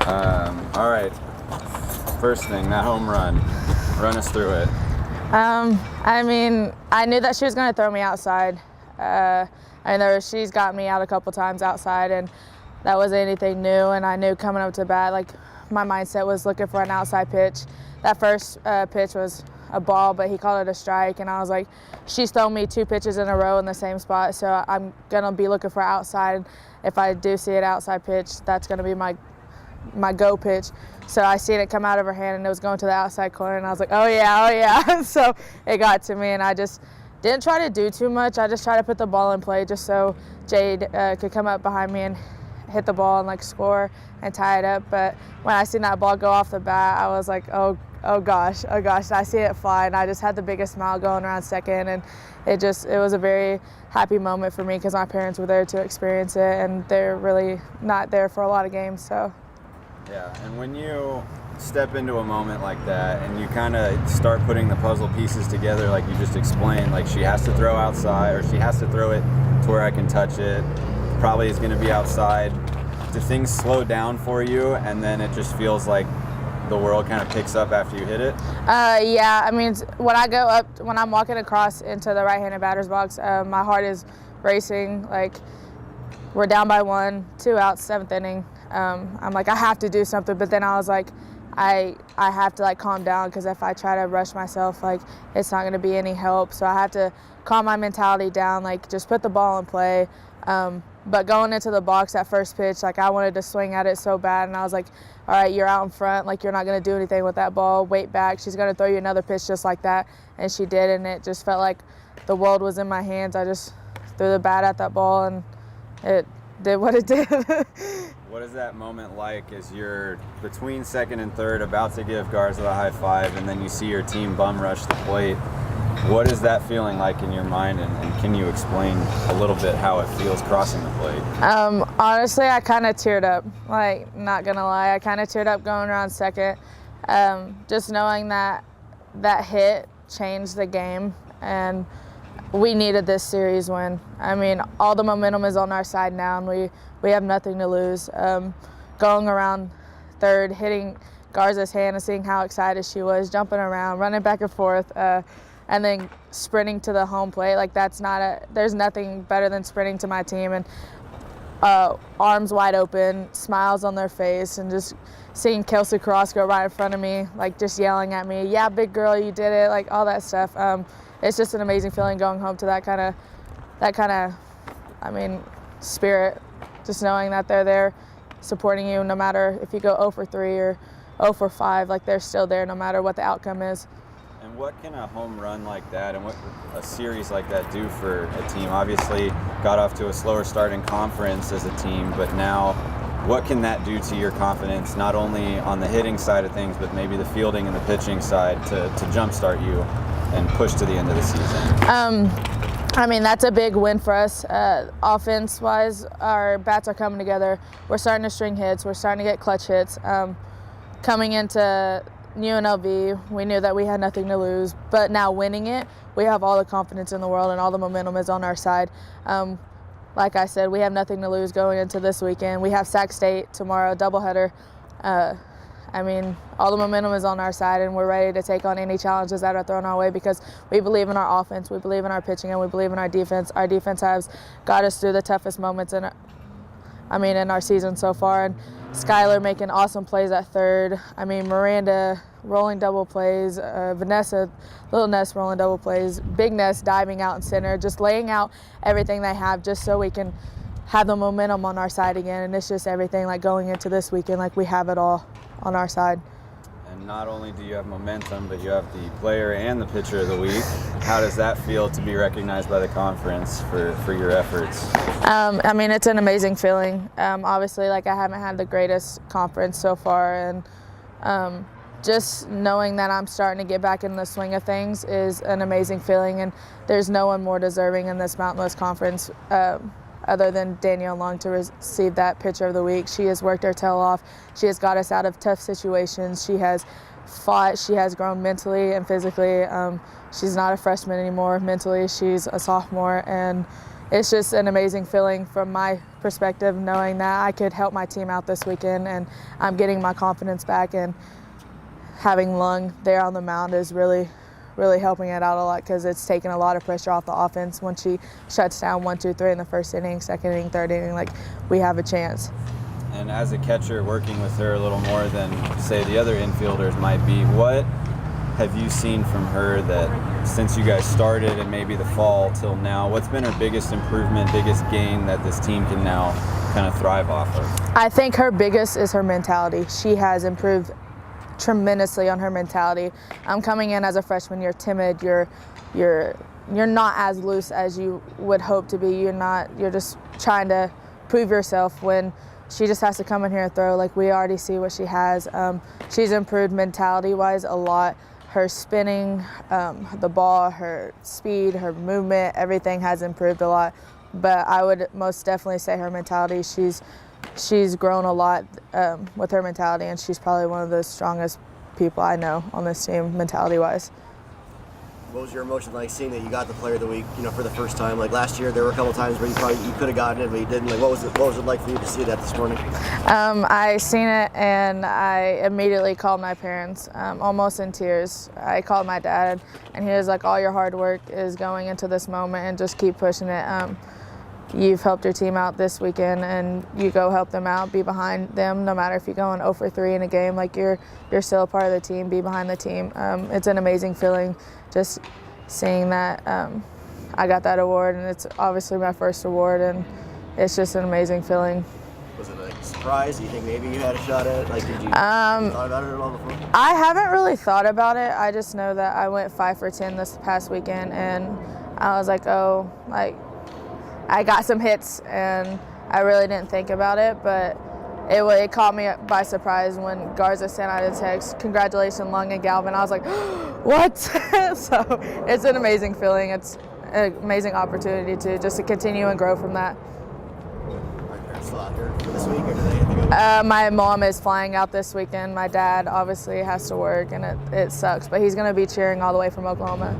All right. First thing, that home run. Run us through it. I mean, I knew that she was going to throw me outside. She's got me out a couple times outside, and that wasn't anything new. And I knew coming up to bat, like, my mindset was looking for an outside pitch. That first pitch was a ball, but he called it a strike, and I was like, she's thrown me 2 pitches in a row in the same spot, so I'm going to be looking for outside. If I do see an outside pitch, that's going to be my go pitch. So I seen it come out of her hand, and it was going to the outside corner, and I was like, oh yeah. So it got to me, and I just didn't try to do too much. I just tried to put the ball in play just so Jade could come up behind me and hit the ball and like score and tie it up. But when I seen that ball go off the bat, I was like, oh gosh. I see it fly, and I just had the biggest smile going around second, and it was a very happy moment for me because my parents were there to experience it, and they're really not there for a lot of games. So yeah, and when you step into a moment like that and you kind of start putting the puzzle pieces together like you just explained, like she has to throw outside or she has to throw it to where I can touch it, probably is going to be outside, do things slow down for you and then it just feels like the world kind of picks up after you hit it? Yeah, I mean, when I'm walking across into the right-handed batter's box, my heart is racing. Like, we're down by 1, 2 outs, 7th inning. I'm like, I have to do something, but then I was like, I have to like calm down because if I try to rush myself, like it's not going to be any help. So I have to calm my mentality down, like just put the ball in play. But going into the box, that first pitch, like I wanted to swing at it so bad, and I was like, all right, you're out in front, like you're not going to do anything with that ball. Wait back. She's going to throw you another pitch just like that, and she did, and it just felt like the world was in my hands. I just threw the bat at that ball, and it did what it did. What is that moment like as you're between second and third about to give Garza the high five and then you see your team bum rush the plate? What is that feeling like in your mind, and can you explain a little bit how it feels crossing the plate? Honestly, I kind of teared up, like not gonna lie. I kind of teared up going around second, just knowing that hit changed the game and we needed this series win. I mean, all the momentum is on our side now, and we have nothing to lose. Going around third, hitting Garza's hand and seeing how excited she was, jumping around, running back and forth, and then sprinting to the home plate. Like there's nothing better than sprinting to my team and arms wide open, smiles on their face, and just seeing Kelsey Cross go right in front of me, like just yelling at me, yeah, big girl, you did it, like all that stuff. It's just an amazing feeling going home to that kind of, I mean, spirit. Just knowing that they're there supporting you no matter if you go 0 for 3 or 0 for 5, like they're still there no matter what the outcome is. And what can a home run like that and what a series like that do for a team? Obviously got off to a slower start in conference as a team, but now what can that do to your confidence, not only on the hitting side of things, but maybe the fielding and the pitching side to jumpstart you and push to the end of the season? I mean, that's a big win for us. Offense-wise, our bats are coming together. We're starting to string hits. We're starting to get clutch hits. Coming into UNLV, we knew that we had nothing to lose, but now winning it, we have all the confidence in the world and all the momentum is on our side. Like I said, we have nothing to lose going into this weekend. We have Sac State tomorrow, doubleheader. I mean, all the momentum is on our side, and we're ready to take on any challenges that are thrown our way because we believe in our offense, we believe in our pitching, and we believe in our defense. Our defense has got us through the toughest moments in our season so far. And Skylar making awesome plays at third. I mean, Miranda rolling double plays, Vanessa, Little Ness rolling double plays, Big Ness diving out in center, just laying out everything they have just so we can have the momentum on our side again. And it's just everything like going into this weekend, like we have it all on our side. And not only do you have momentum, but you have the player and the pitcher of the week. How does that feel to be recognized by the conference for your efforts? I mean, it's an amazing feeling. Obviously, like I haven't had the greatest conference so far, and just knowing that I'm starting to get back in the swing of things is an amazing feeling, and there's no one more deserving in this Mountain West Conference other than Danielle Long to receive that pitcher of the week. She has worked her tail off. She has got us out of tough situations. She has fought. She has grown mentally and physically. She's not a freshman anymore mentally. She's a sophomore, and it's just an amazing feeling from my perspective, knowing that I could help my team out this weekend, and I'm getting my confidence back, and having Lung there on the mound is really helping it out a lot, because it's taken a lot of pressure off the offense. When she shuts down 1, 2, 3 in the first inning, second inning, third inning, like, we have a chance. And as a catcher, working with her a little more than, say, the other infielders might be, what have you seen from her that since you guys started and maybe the fall till now, what's been her biggest improvement, biggest gain that this team can now kind of thrive off of? I think her biggest is her mentality. She has improved tremendously on her mentality. Coming in as a freshman, you're timid, you're not as loose as you would hope to be. You're just trying to prove yourself, when she just has to come in here and throw. Like, we already see what she has. She's improved mentality-wise a lot. Her spinning, the ball, her speed, her movement, everything has improved a lot. But I would most definitely say her mentality. She's grown a lot with her mentality, and she's probably one of the strongest people I know on this team, mentality-wise. What was your emotion like seeing that you got the Player of the Week, for the first time? Like last year, there were a couple times where you could have gotten it, but you didn't. Like, what was it like for you to see that this morning? I seen it, and I immediately called my parents, almost in tears. I called my dad, and he was like, "All your hard work is going into this moment, and just keep pushing it. You've helped your team out this weekend, and you go help them out. Be behind them, no matter if you're going 0 for 3 in a game. Like, you're still a part of the team. Be behind the team." It's an amazing feeling, just seeing that I got that award, and it's obviously my first award, and it's just an amazing feeling. Was it a surprise? Do you think maybe you had a shot at it? Like, did you thought about it at all before? I haven't really thought about it. I just know that I went 5 for 10 this past weekend, and I was like, oh, like, I got some hits, and I really didn't think about it, but it caught me by surprise when Garza sent out a text, "Congratulations, Lung and Galvan." I was like, what? So it's an amazing feeling. It's an amazing opportunity to continue and grow from that. Are your parents still out here for this week, or do they? My mom is flying out this weekend. My dad obviously has to work, and it sucks, but he's going to be cheering all the way from Oklahoma.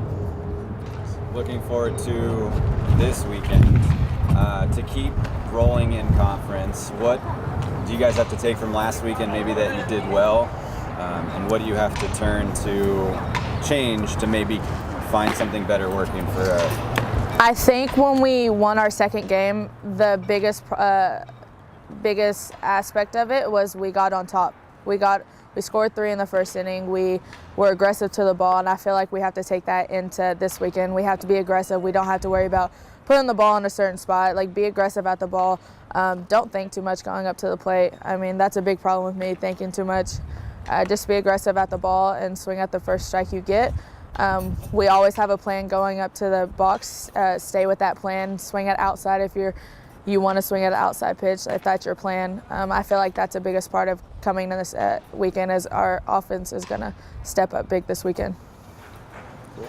Looking forward to this weekend. To keep rolling in conference, what do you guys have to take from last weekend maybe that you did well, and what do you have to turn to change to maybe find something better working for I think when we won our second game, the biggest aspect of it was we got on top. We scored 3 in the first inning. We were aggressive to the ball, and I feel like we have to take that into this weekend. We have to be aggressive. We don't have to worry about putting the ball in a certain spot. Like, be aggressive at the ball. Don't think too much going up to the plate. I mean, that's a big problem with me, thinking too much. Just be aggressive at the ball and swing at the first strike you get. We always have a plan going up to the box. Stay with that plan. Swing it outside if you want to swing at an outside pitch, if that's your plan. I feel like that's the biggest part of coming to this weekend, is our offense is going to step up big this weekend. Cool.